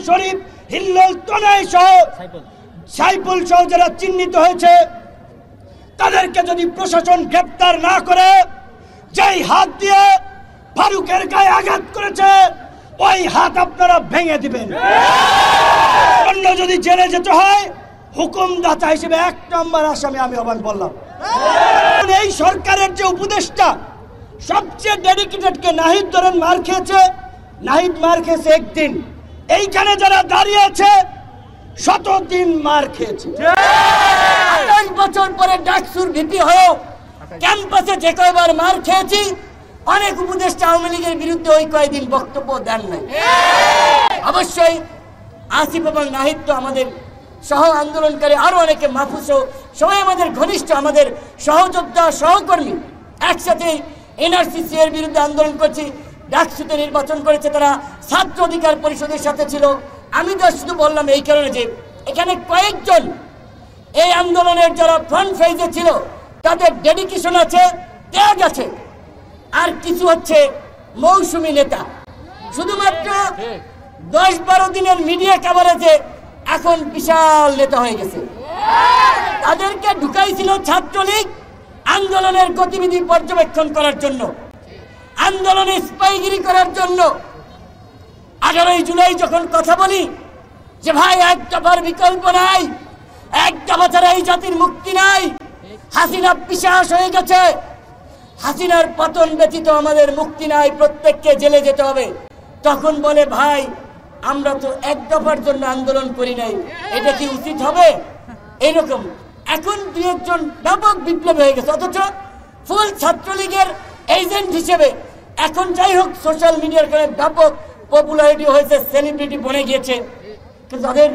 শরীফ হিল্লোল তনয় সহ সাইফুল সহ যারা চিহ্নিত হয়েছে তাদেরকে যদি প্রশাসন গ্রেপ্তার না করে, যেই হাত দিয়ে ফারুকের গায়ে আঘাত করেছে ওই হাত আপনারা ভেঙে দিবেন। অন্য যদি জেলে যেতে হয় হুকুমদাতা হিসেবে 1 নম্বর আসামি আমি আবার বললাম। এই সরকারের যে উপদেষ্টা সবচেয়ে ডেডিকেটেডকে নাহিদ ধরেন মার খেয়েছে, নাহিদ মার খেয়েছে একদিন, এইখানে যারা দাঁড়িয়ে আছে 100 দিন মার খেয়েছে। 28 বছর পরে ডাকসুর ভিপি হয়েও ক্যাম্পাসে যে কয়বার মার খেয়েছি, অনেক উপদেষ্টা আওয়ামী লীগের বিরুদ্ধে ওই কয়েকদিন বক্তব্য দেন নাই। অবশ্যই আসিফ এবং নাহিদ তো আমাদের সহ আন্দোলনকারী, আরো অনেকে মাহফুজ সবাই আমাদের ঘনিষ্ঠ, আমাদের সহযোদ্ধা সহকর্মী। একসাথে এনআরসিসি এর বিরুদ্ধে আন্দোলন করছি, ডাকসুতে নির্বাচন করেছে তারা, ছাত্র অধিকার পরিষদের সাথে ছিল। আমি তো শুধু বললাম এই কারণে যে এখানে কয়েকজন এই আন্দোলনের যারা ফ্রন্ট ফেজে ছিল তাদের ডেডিকেশন আছে, ত্যাগ আছে, আর কিছু হচ্ছে মৌসুমী নেতা। শুধুমাত্র 10-12 দিনের মিডিয়া কভারেজে এখন বিশাল নেতা হয়ে গেছে। তাদেরকে ঢুকাইছিল ছাত্রলীগ আন্দোলনের গতিবিধি পর্যবেক্ষণ করার জন্য, আন্দোলনে স্পাইগিরি করার জন্য। 18 জুলাই যখন কথা বলি যে ভাই এক দফার বিকল্প নাই, এক দফা ছাড়া এই জাতির মুক্তি নাই, হাসিনা পিশাচ হয়ে গেছে, হাসিনার পতন ব্যতীত আমাদের মুক্তি নাই, প্রত্যেককে জেলে যেতে হবে, তখন বলে ভাই আমরা তো এক দফার জন্য আন্দোলন করি নাই, এটা কি উচিত হবে? এইরকম এখন 2-1 ব্যাপক বিপ্লব হয়ে গেছে, অথচ ফুল ছাত্রলীগের এজেন্ট হিসেবে এখন যাই হোক সোশ্যাল মিডিয়ার কারণে ব্যাপক পপুলারিটি হয়েছে, সেলিব্রিটি বনে গিয়েছে, কিন্তু তাদের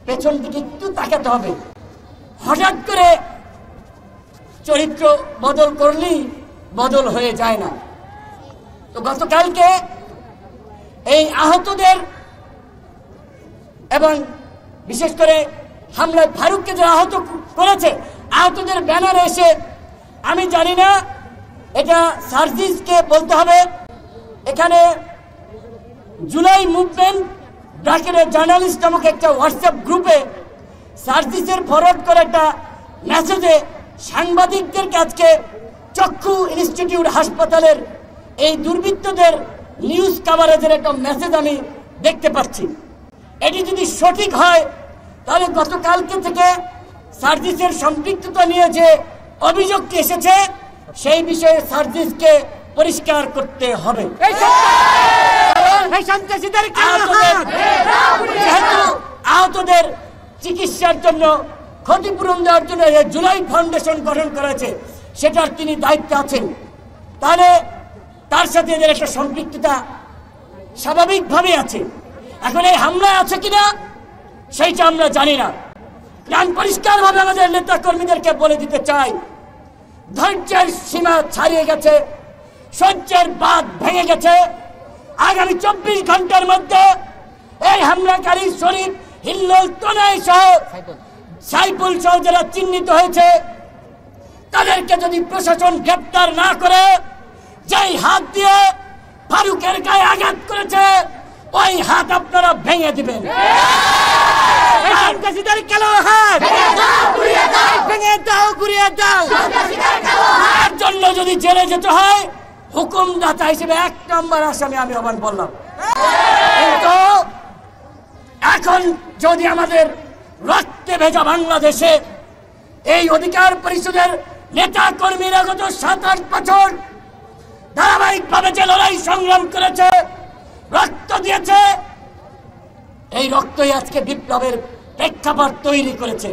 পেছন দিকে একটু তাকাতে হবে। হঠাৎ করে চরিত্র বদল করলেই বদল হয়ে যায় না। তো গতকালকে এই আহতদের এবং বিশেষ করে হামলায় ফারুককে যারা আহত করেছে, আহতদের ব্যানারে এসে, আমি জানি না এটা সার্জিসকে বলতে হবে, এখানে জুলাই মুভমেন্ট ব্র্যাকেটের জার্নালিস্ট নামক একটা হোয়াটসঅ্যাপ গ্রুপে সার্জিসের ফরওয়ার্ড করা একটা মেসেজে সাংবাদিকদের কাছে চক্ষু ইনস্টিটিউট হাসপাতালের এই দুর্বৃত্তদের নিউজ কভারেজের একটা মেসেজ আমি দেখতে পাচ্ছি। এটি যদি সঠিক হয় তাহলে গতকালকে থেকে সার্জিসের সম্পৃক্ততা নিয়ে যে অভিযোগটি এসেছে সেই বিষয়ে সার্জিসকে পরিষ্কার করতে হবে। আহতদের চিকিৎসার জন্য ক্ষতিপূরণ দেওয়ার জন্য জুলাই ফাউন্ডেশন গঠন করেছে, সেটার তিনি দায়িত্বে আছেন, তাহলে তার সাথে এদের একটা সম্পৃক্ততা স্বাভাবিকভাবে আছে। এখন এই হামলায় আছে কিনা সেইটা আমরা জানি না। আমি পরিষ্কারভাবে আমাদের নেতা কর্মীদেরকে বলে দিতে চাই, ধৈর্যের সীমা ছাড়িয়ে গেছে, সহ্যের বাঁধ ভেঙে গেছে। আগামী 24 ঘন্টার মধ্যে এই হামলাকারী শরীফ হিল্লোল তনয় সহ সাইফুল সহ যারা চিহ্নিত হয়েছে তাদেরকে যদি প্রশাসন গ্রেপ্তার না করে, যেই হাত দিয়ে ফারুকের গায়ে আঘাত করেছে ওই হাত আপনারা ভেঙে দিবেন। তার জন্য যদি জেলে যেতে হয় হুকুমদাতা হিসেবে 1 নম্বর আসামি আমি আবার বললাম। কিন্তু এখন যদি আমাদের রক্তে ভেজা বাংলাদেশে এই অধিকার পরিষদের নেতা কর্মীরা গত 7-8 বছর ধারাবাহিকভাবে যে লড়াই সংগ্রাম করেছে, রক্ত দিয়েছে, এই রক্তই আজকে বিপ্লবের প্রেক্ষাপট তৈরি করেছে।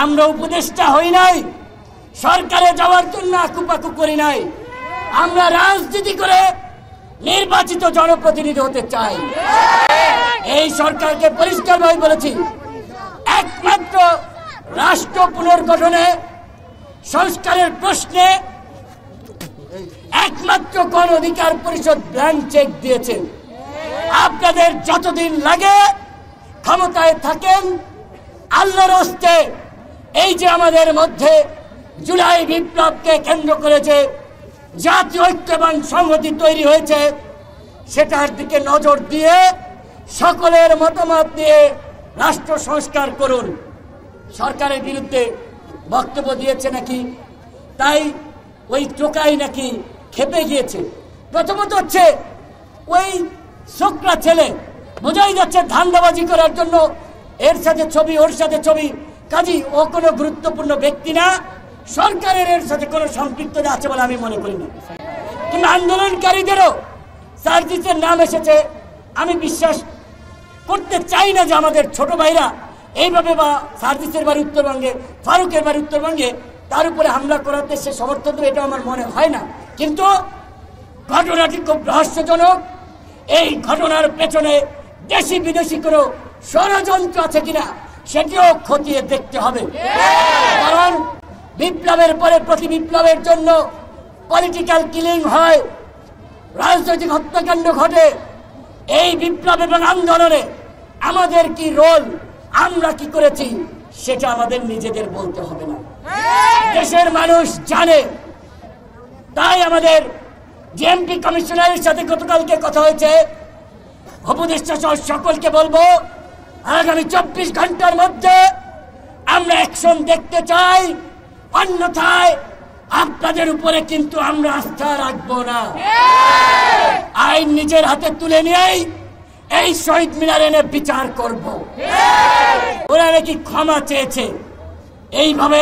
আমরা উপদেষ্টা হই নাই, সরকারে যাওয়ার জন্য আকুপাকু করি নাই, আমরা রাজনীতি করে নির্বাচিত জনপ্রতিনিধি হতে চাই। এই সরকারকে পরিষ্কারভাবে বলেছি, একমাত্র রাষ্ট্র পুনর্গঠনে সংস্কারের প্রশ্নে একমাত্র গণ অধিকার পরিষদ ব্ল্যাঙ্ক চেক দিয়েছে। আপনাদের যতদিন লাগে ক্ষমতায় থাকেন, আল্লাহর হস্তে এই যে আমাদের মধ্যে জুলাই বিপ্লবকে কেন্দ্র করেছে জাতীয় ঐক্য এবং সংহতি তৈরি হয়েছে, সেটার দিকে নজর দিয়ে সকলের মতামত দিয়ে রাষ্ট্র সংস্কার করুন। সরকারের বিরুদ্ধে বক্তব্য দিয়েছে নাকি, তাই ওই টোকাই নাকি খেপে গিয়েছে। প্রথমত হচ্ছে ওই ছোকরা ছেলে, বোঝাই যাচ্ছে ধান্দাবাজি করার জন্য এর সাথে ছবি, ওর সাথে ছবি, কাজী ও কোনো গুরুত্বপূর্ণ ব্যক্তি না, সরকারের এর সাথে কোনো সম্পৃক্ততা আছে বলে আমি মনে করি না। কিন্তু আন্দোলনকারীদেরও সার্জিসের নাম এসেছে, আমি বিশ্বাস করতে চাই না যে আমাদের ছোট ভাইরা এইভাবে, বা সার্জিসের বাড়ি উত্তরবঙ্গে, ফারুকের বাড়ি উত্তরবঙ্গে, তার উপরে হামলা করাতে সে সমর্থন দেবে, এটা আমার মনে হয় না। কিন্তু ঘটনাটি খুব রহস্যজনক। এই ঘটনার পেছনে দেশি বিদেশি কোনো ষড়যন্ত্র আছে কিনা সেটিও খতিয়ে দেখতে হবে। কারণ বিপ্লবের পরে প্রতি বিপ্লবের জন্য পলিটিক্যাল কিলিং হয়, রাজনৈতিক হত্যাকাণ্ড ঘটে। এই বিপ্লব এবং আন্দোলনে আমাদের কি রোল, আমরা কি করেছি, সেটা আমাদের নিজেদের বলতে হবে না, দেশের মানুষ জানে। তাই আমাদের ডিএমপি কমিশনারের সাথে গতকালকে কথা হয়েছে, উপদেষ্টা সহ সকলকে বলবো আগামী 24 ঘন্টার মধ্যে আমরা অ্যাকশন দেখতে চাই, অন্যথায় আপনাদের উপরে কিন্তু আমরা আস্থা রাখবো না। আইন নিজের হাতে তুলে নিয়েই এই শহীদ মিনার এনে বিচার করব। ওরা নাকি ক্ষমা চেয়েছে, এইভাবে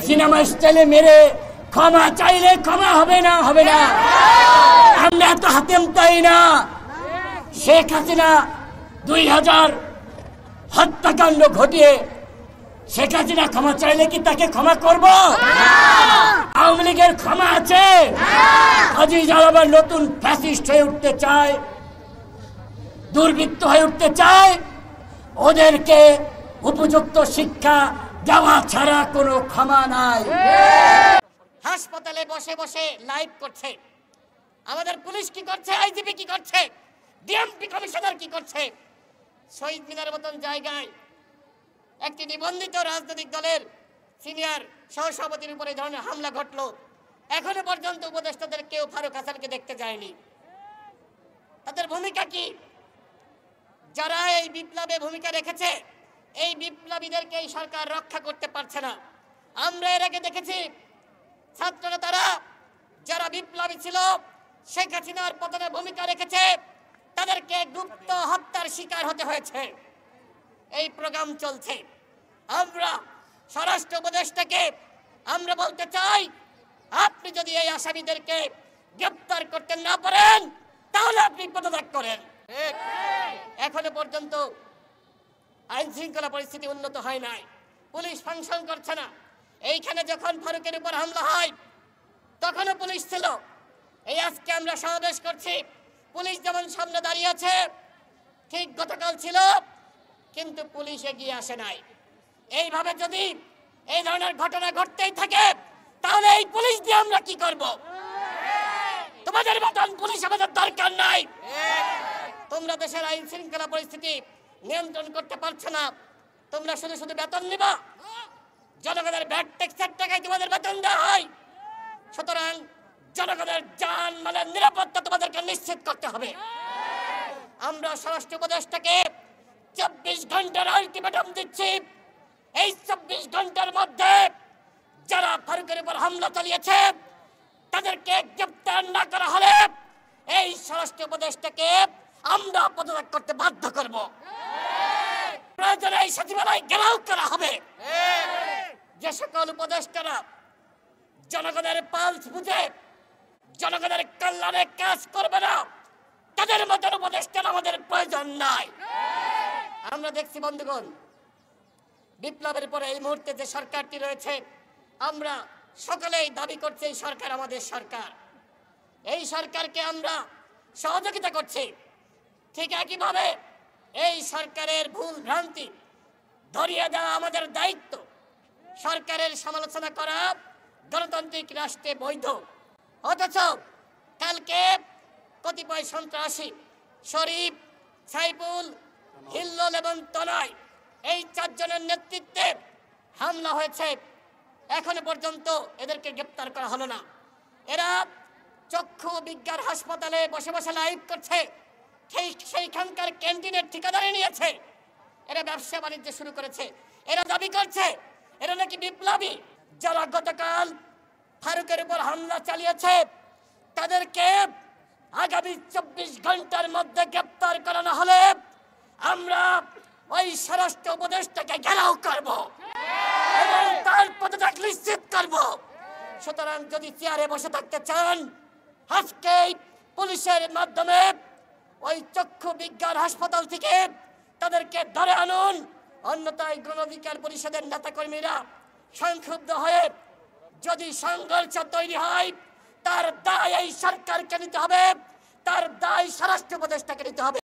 সিনেমা স্টাইলে মেরে ক্ষমা চাইলে ক্ষমা হবে না, হবে না। আমরা এত হাতেম তাই না। শেখ হাসিনা 2000 হত্যাকাণ্ড ঘটিয়ে শেখ হাসিনা ক্ষমা চাইলে কি তাকে ক্ষমা করব? আওয়ামী লীগের ক্ষমা আছে? আজি যারা আবার নতুন ফ্যাসিস্ট হয়ে উঠতে চায়, দুর্বৃত্ত হয়ে উঠতে চায়, ওদেরকে উপযুক্ত শিক্ষা দেওয়া ছাড়া কোনো ক্ষমা নাই। হাসপাতালে বসে বসে লাইভ করছে, আমাদের পুলিশ কি করছে, আইজিপি কি করছে, ডিএমপি কমিশনার কি করছে। শহীদ মিনার মতন জায়গায় একটি নিবন্ধিত রাজনৈতিক দলের সিনিয়র সহসভাপতির উপরে এই ধরনের হামলা ঘটলো। এখনো পর্যন্ত উপদেষ্টাদের কেউ ফারুক হাসানকে দেখতে যায়নি। তাদের ভূমিকা কি? যারা এই বিপ্লবে ভূমিকা রেখেছে, এই বিপ্লবীদেরকে এই সরকার রক্ষা করতে পারছে না। আমরা এর আগে দেখেছি ছাত্ররা, তারা যারা বিপ্লবী ছিল, শেখ হাসিনার পতনে ভূমিকা রেখেছে, তাদেরকে গুপ্ত হত্যার শিকার হতে হয়েছে। এই প্রোগ্রাম চলছে। আমরা স্বরাষ্ট্র উপদেষ্টাকে আমরা বলতে চাই, আপনি যদি এই আসামিদেরকে গ্রেফতার করতে না পারেন তাহলে আপনি পদত্যাগ করেন। এখনো পর্যন্ত আইন শৃঙ্খলা পরিস্থিতি উন্নত হয় নাই, পুলিশ ফাংশন করছে না। এইখানে যখন ফারুকের উপর হামলা হয় তখনও পুলিশ ছিল। এই আজকে আমরা সমাবেশ করছি, পুলিশ যেমন সামনে দাঁড়িয়ে আছে, ঠিক গতকাল ছিল, কিন্তু পুলিশ এগিয়ে আসে নাই। এইভাবে যদি এই ধরনের ঘটনা ঘটতেই থাকে তাহলে এই পুলিশ দিয়ে আমরা কি করব? তোমাদের মতন পুলিশ আমাদের দরকার নাই। তোমরা দেশের আইন শৃঙ্খলা পরিস্থিতি নিয়ন্ত্রণ করতে পারছো না, তোমরা শুধু শুধু বেতন নিবা। জনগণের ভ্যাট ট্যাক্সের টাকায় তোমাদের বেতন দেওয়া হয়। সুতরাং জনগণের জান মালের নিরাপত্তা তোমাদেরকে নিশ্চিত করতে হবে। আমরা স্বরাষ্ট্র উপদেষ্টাকে 24 ঘন্টার আলটিমেটাম দিচ্ছি। এই 24 ঘন্টার মধ্যে যারা ফারুকের উপর হামলা চালিয়েছে তাদেরকে গ্রেফতার না করা হলে এই স্বরাষ্ট্র উপদেষ্টাকে আমরা পদত্যাগ করতে বাধ্য করব। প্রয়োজনে এই সচিবালয় ঘেরাও করা হবে। যে সকল উপদেষ্টারা জনগণের পালস বুঝে জনগণের কল্যাণে কাজ করবে না, তাদের মধ্যে উপদেষ্টার আমাদের প্রয়োজন নাই। আমরা দেখছি বন্ধুগণ, বিপ্লবের পরে এই মুহূর্তে যে সরকারটি রয়েছে, আমরা সকলেই দাবি করছি এই সরকার আমাদের সরকার। এই সরকারকে আমরা সহযোগিতা করছি। ঠিক একইভাবে এই সরকারের ভুল ভ্রান্তি ধরিয়ে দেওয়া আমাদের দায়িত্ব। সরকারের সমালোচনা করা গণতান্ত্রিক রাষ্ট্রে বৈধ। অথচ কালকে কতিপয় সন্ত্রাসী শরীফ, সাইফুল, হিল্লোল এবং তনয়, এই 4 জনের নেতৃত্বে হামলা হয়েছে। এখনো পর্যন্ত এদেরকে গ্রেপ্তার করা হলো না। এরা চক্ষু বিজ্ঞান হাসপাতালে বসে বসে লাইভ করছে, সেইখানকার ক্যান্টিনের ঠিকাদারি নিয়েছে, এরা ব্যবসা বাণিজ্য শুরু করেছে, এরা দাবি করছে এরা নাকি বিপ্লবী। যারা গতকাল ফারুকের উপর হামলা চালিয়েছে তাদেরকে আগামী 24 ঘন্টার মধ্যে গ্রেপ্তার করানো হলে আমরা ওই স্বরাষ্ট্র উপদেষ্টাকে ঘেরাও করব এবং তার পদত্যাগ নিশ্চিত করব। সুতরাং যদি চেয়ারে বসে থাকতে চান, আজকে পুলিশের মাধ্যমে ওই চক্ষু বিজ্ঞান হাসপাতাল থেকে তাদেরকে ধরে আনুন, অন্যথায় গণ অধিকার পরিষদের নেতাকর্মীরা সংক্ষুব্ধ হয়ে যদি সংঘর্ষ তৈরি হয় তার দায় এই সরকারকে নিতে হবে, তার দায় স্বরাষ্ট্র উপদেষ্টাকে নিতে হবে।